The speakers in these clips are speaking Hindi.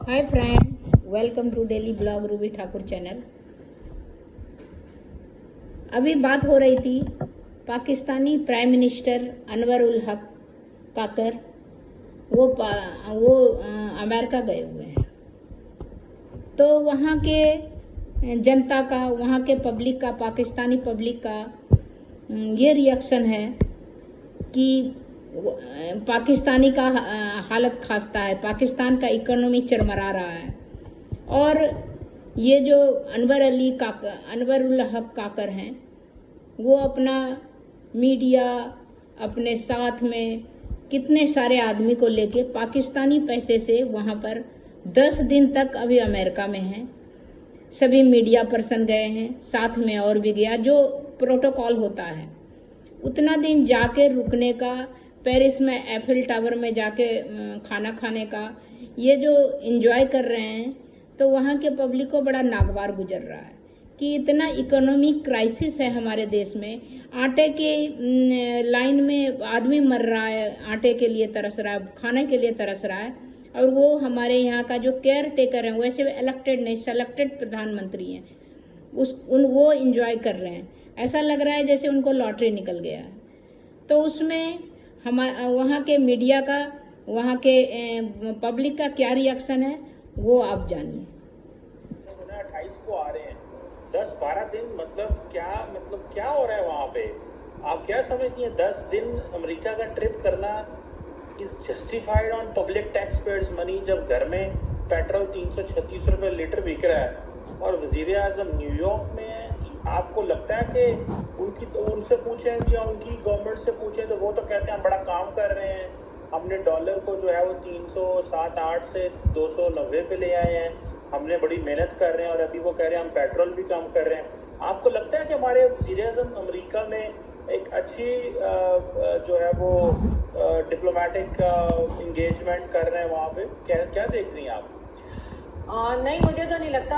Hi friend, welcome to daily blog Ruby Thakur channel. अभी बात हो रही थी पाकिस्तानी प्राइम मिनिस्टर अनवर उल हक काकर वो अमेरिका गए हुए हैं। तो वहाँ के जनता का, वहाँ के पब्लिक का, पाकिस्तानी पब्लिक का ये रिएक्शन है कि पाकिस्तानी का हालत खास्ता है, पाकिस्तान का इकोनॉमी चरमरा रहा है। और ये जो अनवर उल हक काकर हैं, वो अपना मीडिया अपने साथ में कितने सारे आदमी को लेके पाकिस्तानी पैसे से वहाँ पर 10 दिन तक अभी अमेरिका में हैं। सभी मीडिया पर्सन गए हैं, साथ में और भी गया, जो प्रोटोकॉल होता है उतना दिन जाके रुकने का, पेरिस में एफिल टावर में जाके खाना खाने का, ये जो एंजॉय कर रहे हैं। तो वहाँ के पब्लिक को बड़ा नागवार गुजर रहा है कि इतना इकोनॉमिक क्राइसिस है हमारे देश में। आटे के लाइन में आदमी मर रहा है, आटे के लिए तरस रहा है, खाने के लिए तरस रहा है। और वो हमारे यहाँ का जो केयर टेकर है, वैसे इलेक्टेड नहीं, सेलेक्टेड प्रधानमंत्री हैं, वो एंजॉय कर रहे हैं। ऐसा लग रहा है जैसे उनको लॉटरी निकल गया है। तो उसमें वहाँ के मीडिया का, वहाँ के पब्लिक का क्या रिएक्शन है वो आप जानिए। 28 को आ रहे हैं, 10-12 दिन, मतलब क्या हो रहा है वहाँ पे? आप क्या समझती हैं 10 दिन अमेरिका का ट्रिप करना is justified on public tax payers money, जब घर में पेट्रोल 336 रुपये लीटर बिक रहा है और वजीर आजम न्यूयॉर्क में है? आपको लगता है कि उनसे पूछें या उनकी गवर्नमेंट से पूछें तो वो तो कहते हैं हम बड़ा काम कर रहे हैं, हमने डॉलर को जो है वो 307-8 से 290 पे ले आए हैं, हमने बड़ी मेहनत कर रहे हैं। और अभी वो कह रहे हैं हम पेट्रोल भी कम कर रहे हैं। आपको लगता है कि हमारे वज़ीर-ए-आज़म अमेरिका में एक अच्छी जो है वो डिप्लोमेटिक इंगेजमेंट कर रहे हैं वहाँ पे? क्या देख रही हैं आप? नहीं, मुझे तो नहीं लगता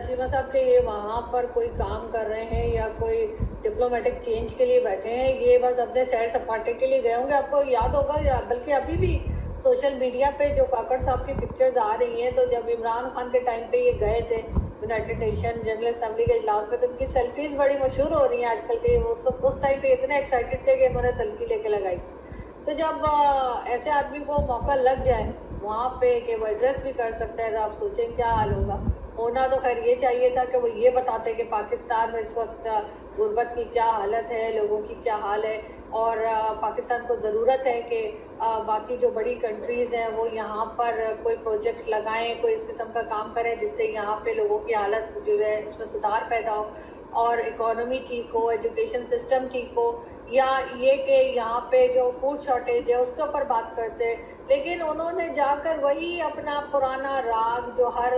चीमा साहब के ये वहाँ पर कोई काम कर रहे हैं या कोई डिप्लोमेटिक चेंज के लिए बैठे हैं। ये बस अपने सैर सपाटे के लिए गए होंगे। आपको याद होगा, या बल्कि अभी भी सोशल मीडिया पे जो काकड़ साहब की पिक्चर्स आ रही हैं, तो जब इमरान खान के टाइम पे ये गए थे यूनाइटेड नेशन जनरल असेंबली के इजलास में, तो उनकी सेल्फीज बड़ी मशहूर हो रही हैं आजकल के। उस टाइम पे इतने एक्साइटेड थे कि उन्होंने सेल्फी लेके लगाई। तो जब ऐसे आदमी को मौका लग जाए वहाँ पे कि वो एड्रेस भी कर सकता है, तो आप सोचें क्या हाल होगा। होना तो खैर ये चाहिए था कि वो ये बताते कि पाकिस्तान में इस वक्त गुर्बत की क्या हालत है, लोगों की क्या हाल है, और पाकिस्तान को ज़रूरत है कि बाकी जो बड़ी कंट्रीज़ हैं वो यहाँ पर कोई प्रोजेक्ट्स लगाएं, कोई इस किस्म का काम करें जिससे यहाँ पे लोगों की हालत जो है उसमें सुधार पैदा हो और इकोनॉमी ठीक हो, एजुकेशन सिस्टम ठीक हो, या ये कि यहाँ पे जो फूड शॉर्टेज है उसके ऊपर बात करते हैं। लेकिन उन्होंने जाकर वही अपना पुराना राग जो हर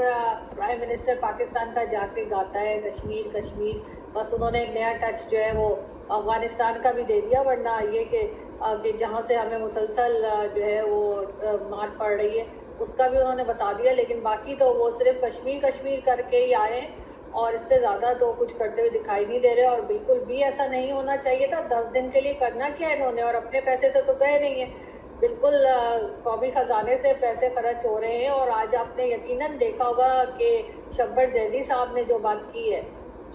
प्राइम मिनिस्टर पाकिस्तान का जाके गाता है, कश्मीर कश्मीर, बस उन्होंने एक नया टच जो है वो अफगानिस्तान का भी दे दिया। वरना ये कि जहाँ से हमें मुसलसल जो है वो मार पड़ रही है उसका भी उन्होंने बता दिया। लेकिन बाकी तो वो सिर्फ कश्मीर कश्मीर करके ही आए हैं और इससे ज़्यादा तो कुछ करते हुए दिखाई नहीं दे रहे। और बिल्कुल भी ऐसा नहीं होना चाहिए था। 10 दिन के लिए करना क्या है इन्होंने, और अपने पैसे से तो गए नहीं है, बिल्कुल कौमी ख़जाने से पैसे खर्च हो रहे हैं। और आज आपने यकीनन देखा होगा कि शब्बर जैदी साहब ने जो बात की है,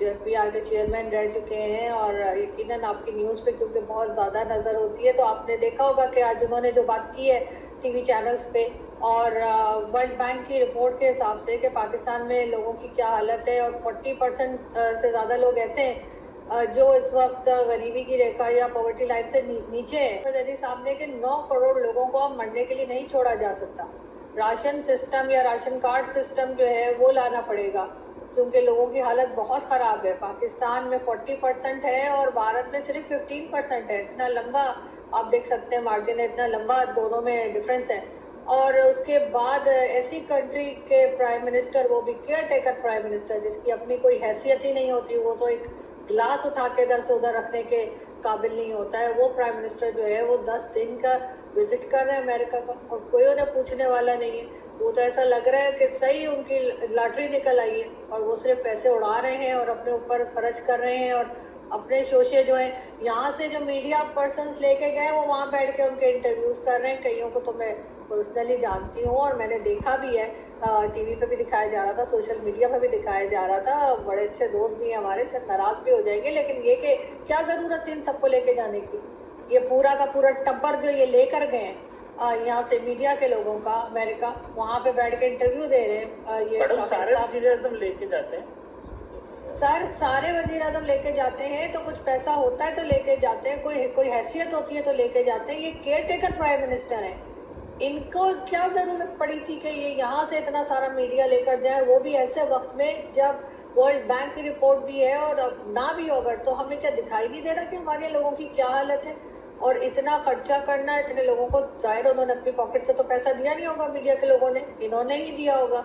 जो FPR के चेयरमैन रह चुके हैं, और यकीनन आपकी न्यूज़ पे क्योंकि बहुत ज़्यादा नज़र होती है, तो आपने देखा होगा कि आज उन्होंने जो बात की है TV चैनल्स पे, और वर्ल्ड बैंक की रिपोर्ट के हिसाब से कि पाकिस्तान में लोगों की क्या हालत है, और 40% से ज़्यादा लोग ऐसे हैं जो इस वक्त गरीबी की रेखा या पॉवर्टी लाइन से नीचे है। जैदी साहब ने कि 9 करोड़ लोगों को अब मरने के लिए नहीं छोड़ा जा सकता। राशन सिस्टम या राशन कार्ड सिस्टम जो है वो लाना पड़ेगा, क्योंकि लोगों की हालत बहुत ख़राब है। पाकिस्तान में 40% है और भारत में सिर्फ 15% है। इतना लंबा आप देख सकते हैं मार्जिन है, इतना लंबा दोनों में डिफरेंस है। और उसके बाद ऐसी कंट्री के प्राइम मिनिस्टर, वो भी केयर टेकर प्राइम मिनिस्टर, जिसकी अपनी कोई हैसियत ही नहीं होती, वो तो एक गिलास उठा के इधर से उधर रखने के काबिल नहीं होता है, वो प्राइम मिनिस्टर जो है वो 10 दिन का विजिट कर रहे हैं अमेरिका का, और कोई उन्हें पूछने वाला नहीं है। वो तो ऐसा लग रहा है कि सही उनकी लॉटरी निकल आई है और वो सिर्फ पैसे उड़ा रहे हैं और अपने ऊपर खर्च कर रहे हैं। और अपने शोशे जो हैं, यहाँ से जो मीडिया पर्सन्स लेके गए वो वहाँ बैठ के उनके इंटरव्यूज़ कर रहे हैं। कईयों को तो मैं पर्सनली जानती हूँ और मैंने देखा भी है टीवी पे भी दिखाया जा रहा था, सोशल मीडिया पे भी दिखाया जा रहा था, बड़े अच्छे दोस्त भी हैं हमारे, शायद नाराज भी हो जाएंगे, लेकिन ये कि क्या जरूरत थी इन सबको लेके जाने की। ये पूरा का पूरा टब्बर जो ये लेकर गए यहाँ से मीडिया के लोगों का, अमेरिका, वहां पे बैठ के इंटरव्यू दे रहे हैं ये मैडम काफिर सारे साहब। वजीर-ए-आज़म लेके जाते हैं सर सारे वजीर आजम लेके जाते हैं तो कुछ पैसा होता है तो लेके जाते हैं, कोई हैसियत होती है तो लेके जाते हैं। ये केयर टेकर प्राइम मिनिस्टर है, इनको क्या जरूरत पड़ी थी कि ये यहाँ से इतना सारा मीडिया लेकर जाए, वो भी ऐसे वक्त में जब वर्ल्ड बैंक की रिपोर्ट भी है और अब ना भी होगा तो हमें क्या दिखाई नहीं दे रहा कि हमारे लोगों की क्या हालत है। और इतना खर्चा करना, इतने लोगों को, जाहिर उन्होंने अपनी पॉकेट से तो पैसा दिया नहीं होगा, मीडिया के लोगों ने, इन्होंने ही दिया होगा।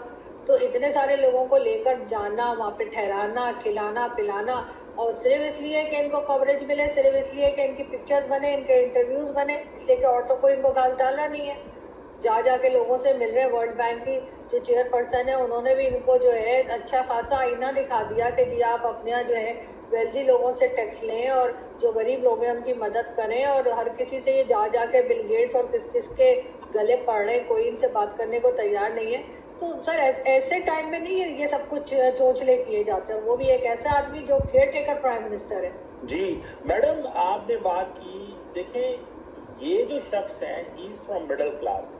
तो इतने सारे लोगों को लेकर जाना, वहां पे ठहराना, खिलाना पिलाना, और सिर्फ इसलिए कि इनको कवरेज मिले, सिर्फ इसलिए कि इनकी पिक्चर्स बने, इनके इंटरव्यूज बने, इसलिए कि और तो कोई इनको घास डालना नहीं है। जा जाके लोगों से मिल रहे हैं। वर्ल्ड बैंक की जो चेयरपर्सन है उन्होंने भी इनको जो है अच्छा खासा आईना दिखा दिया कि जी आप अपने यहाँ जो है वेल्जी लोगों से टैक्स लें और जो गरीब लोग हैं उनकी मदद करें, और हर किसी से ये जा जाके बिल गेट्स और किस किस के गले पड़ रहे हैं, कोई इनसे बात करने को तैयार नहीं है। तो सर ऐसे टाइम में नहीं ये सब कुछ चोचले किए जाते हैं, वो भी एक ऐसा आदमी जो केयर टेकर प्राइम मिनिस्टर है। जी मैडम, आपने बात की, देखें ये जो शख्स हैं he is from middle class,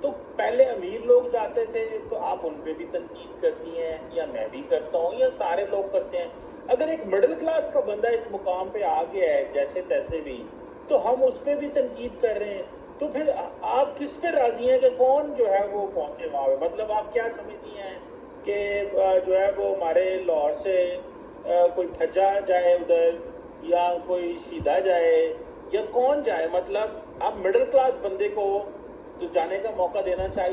तो पहले अमीर लोग जाते थे तो आप उन पे भी तनकीद करती हैं, या मैं भी करता हूँ, या सारे लोग करते हैं। अगर एक मिडिल क्लास का बंदा इस मुकाम पे आ गया है जैसे तैसे भी, तो हम उस पे भी तनकीद कर रहे हैं, तो फिर आप किस पे राजी हैं कि कौन जो है वो पहुंचे वहां पे? मतलब आप क्या समझती हैं कि जो है वो हमारे लाहौर से कोई फजा जाए उधर, या कोई शीदा जाए, या कौन जाए? मतलब आप मिडिल क्लास बंदे को तो जाने का मौका देना चाहिए।